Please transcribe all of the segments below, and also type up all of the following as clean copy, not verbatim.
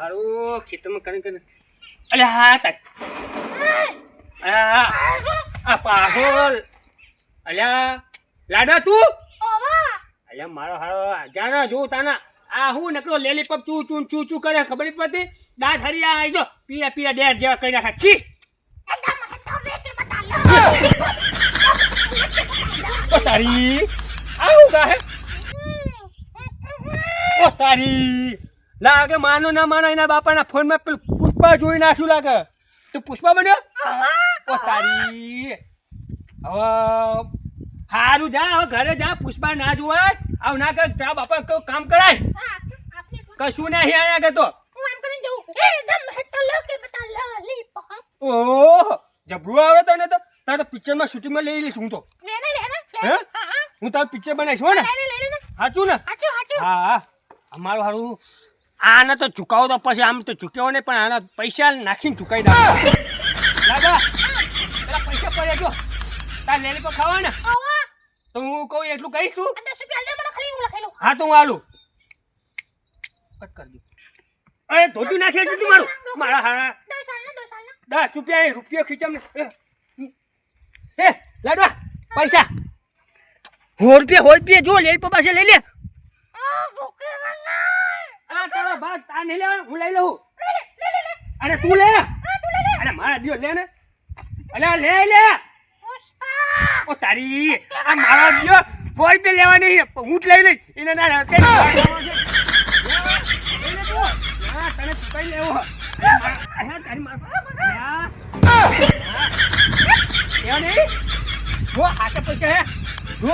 હારું ખેતરમાં કરીને અલે હા તાર આ પાછળ અલ્યા લાડા તું અલ્યા મારો હારો જાના જો તાના આ હું નકરો લેલીપોપ ચૂ ચૂ કરે ખબર નહીં પડતી દાંત હરી આ જો પીરા પીરા ડેર જેવા કરી નાખા છી ઓ તારી આવું ગાહે ઓ તારી લાગે માનો ના માનો એના બાપાના ફોનમાં પેલું પુષ્પા જોઈ નાખ્યું લાગે તું પુષ્પા બન્યો ઓ તારી હવે હારું જા હવે ઘરે જા પુષ્પા ના જોવાય આવ ના કર તારા બાપા કોઈ કામ કરાય કશું નહીં આયા કે તો ઓહ જબરું આવે તને તો તારે પિક્ચરમાં શૂટિંગમાં લઈ લઈશ હું તો હે હું તારું પિક્ચર બનાવીશ હો ને સાચું ને હા અમારું હારું આને તો ચૂકાવો તો પછી આમ તો ચૂક્યો ને પણ આના પૈસા નાખીને ચૂકાઈ દે લાગા પેલા પૈસા પડે જો તાર લેલી પર ખાવા ને તો હું કહું એટલું કહીશ તું હા તો હું આલું કટ કરી દઉં અરે ધોતું નાખી દીધું મારું મારા હારા 10 રૂપિયા રૂપિયો ખીચામ એ લાડવા પૈસા 100 રૂપિયા જો લે પાસે લઈ લે આ તારો ભાગ તા નહીં લે હું લઈ લઉં અરે તું લે અરે મારા દિયો લે ને અરે લે ઓ તારી આ મારા દિયો 100 રૂપિયા લેવા નહીં હું જ લઈ લઈશ એને ના તને ચૂકાઈ લેવો તારી નહીં वो आते पैसे है वो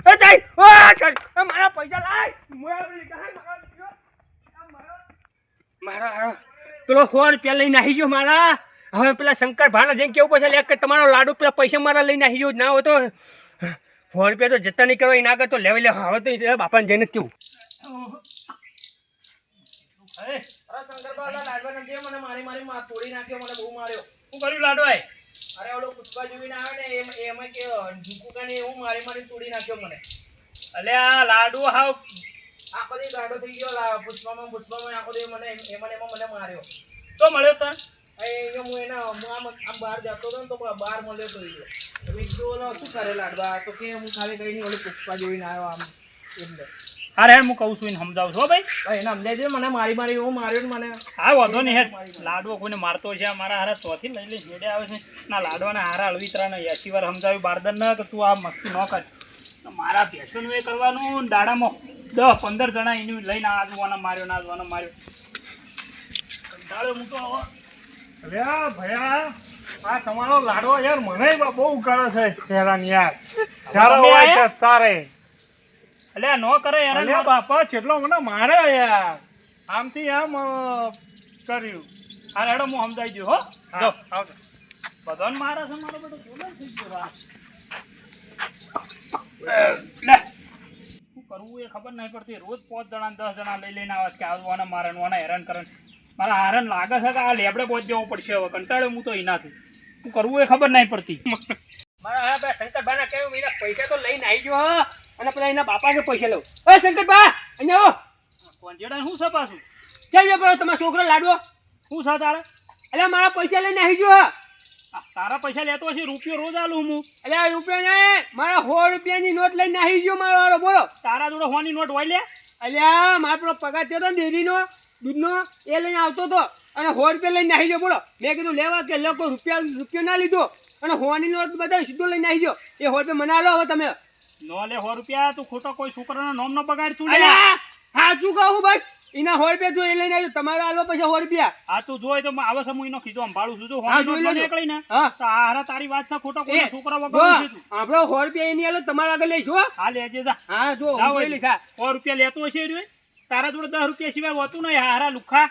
ए जाई ओ चल मारा पैसा लाय मारा પેલો 100 રૂપિયા લઈને આવી ગયો મારા હવે પેલા શંકર ભાના જઈને કેવું પછી લે કે તમારો લાડુ પેલા પૈસા મારા લઈને આવી ગયો ના હોય તો 100 રૂપિયા તો જતા નહીં કરવા ના કરતો લેવા લે હવે તો બાપાને જઈને કેવું અરે શંકર ભાઈ લાડવા નંદે મને મારી તોડી નાખ્યો મને બહુ માર્યો શું કર્યું લાડુ આય અરે ઓલો પુષ્પા જોઈને આવે ને એમાં કે ઝુકુકાને એવું મારી તોડી નાખ્યો મને અલે આ લાડુ હાવ આખો દી ગાડો થઈ ગયો પુષ્પામાં આખો દી મને એમાં માર્યો તો મળ્યો તને હું એના આમ બહાર જતો હતો ને તો બહાર મળ્યો તો તમે કીધું શું કરે લાડવા તો કે હું ખાલી કઈ નહીં ઓલો પુષ્પા જોઈને આવ્યો આમ એટલે અરે હું કહું છું એને સમજાવું છો ભાઈ એને સમજાય મને મારી એવું માર્યો ને મને હા વાંધો નહીં હેડ લાડવો કોઈને મારતો છે મારા હારા ચોથી લઈ લઈ જોડે આવે છે ના લાડવાના હારા અળવિતરાને 80 વાર સમજાવ્યું બારદન ન કે તું આ મસ્તી ન કર મારા ભેંસોનું એ કરવાનું દાડામાં 10-15 જણા એનું લઈને આજવાનો માર્યો કંટાળ્યો હું તો અરે ભયા આ તમારો લાડવો યાર મને બહુ કરે છે હેરાન યાર તારો હોય છે તારે એટલે ન કરે યાર બાપા કેટલો મને મારે યાર આમથી આમ કર્યું આ રેડો હું સમજાઈ ગયો હો જો આવજો બધાને મારે છે મારો બધો જોડે થઈ ગયો લે શું કરવું એ ખબર નહીં પડતી રોજ 5 જણા 10 જણા લઈ લઈને આવે કે આવવાના મારવાના હેરાન કરે મારા હારણ લાગે છે કે આ લેબડે પહોંચ દેવો પડશે હવે કંટાળ્યો હું તો એનાથી શું કરવું એ ખબર નહીં પડતી મારા હા ભાઈ શંકરભાના કહ્યું એના પૈસા તો લઈને આવી ગયો અને પેલા એના બાપાને પૈસા લઉં એ શંકરભા અહીંયા આવો કોંજેડા શું છે પાછું કેમ કરો તમારો છોકરો લાડવો શું છે તારે એટલે મારા પૈસા લઈને આવી ગયો તારા પૈસા લેતો હશે રૂપિયો રોજ આલું હું એટલે રૂપિયો નહીં મારા 100 રૂપિયાની નોટ લઈને આવી ગયો મારો વાળો બોલો તારા જોડે 100 ની નોટ હોય લે અલ્યા મારો પેલો પગાર થયો હતો ને ડેરીનો દૂધનો એ લઈને આવતો હતો અને 100 રૂપિયા લઈને આવી ગયો બોલો મેં કીધું લેવા કે લોકો રૂપિયો ના લીધો અને 100 ની નોટ બધા સીધો લઈને આવી ગયો એ 100 રૂપિયા મના લો હવે તમે નો લે 100 રૂપિયા તું ખોટો કોઈ છોકરાનો નામ નો પગાર તું લે હા તું કહું બસ એના 100 રૂપિયા જો એ લઈને આવ્યો તમારા આલો પૈસા 100 રૂપિયા હા તું જોઈ તો આવે છે હું એનો ખીજો સંભાળું છું જો 100 નીકળી ને તારા તારી વાત છે ખોટો કોઈ છોકરા વગર આપણો 100 રૂપિયા એની આલો તમારા આગળ લઈશું હા લેજે જા હા જો જોઈ લીધા 100 રૂપિયા લેતો હશે રે તારા જોડે 10 રૂપિયા સિવાય હોતું નહીં હારા લુખા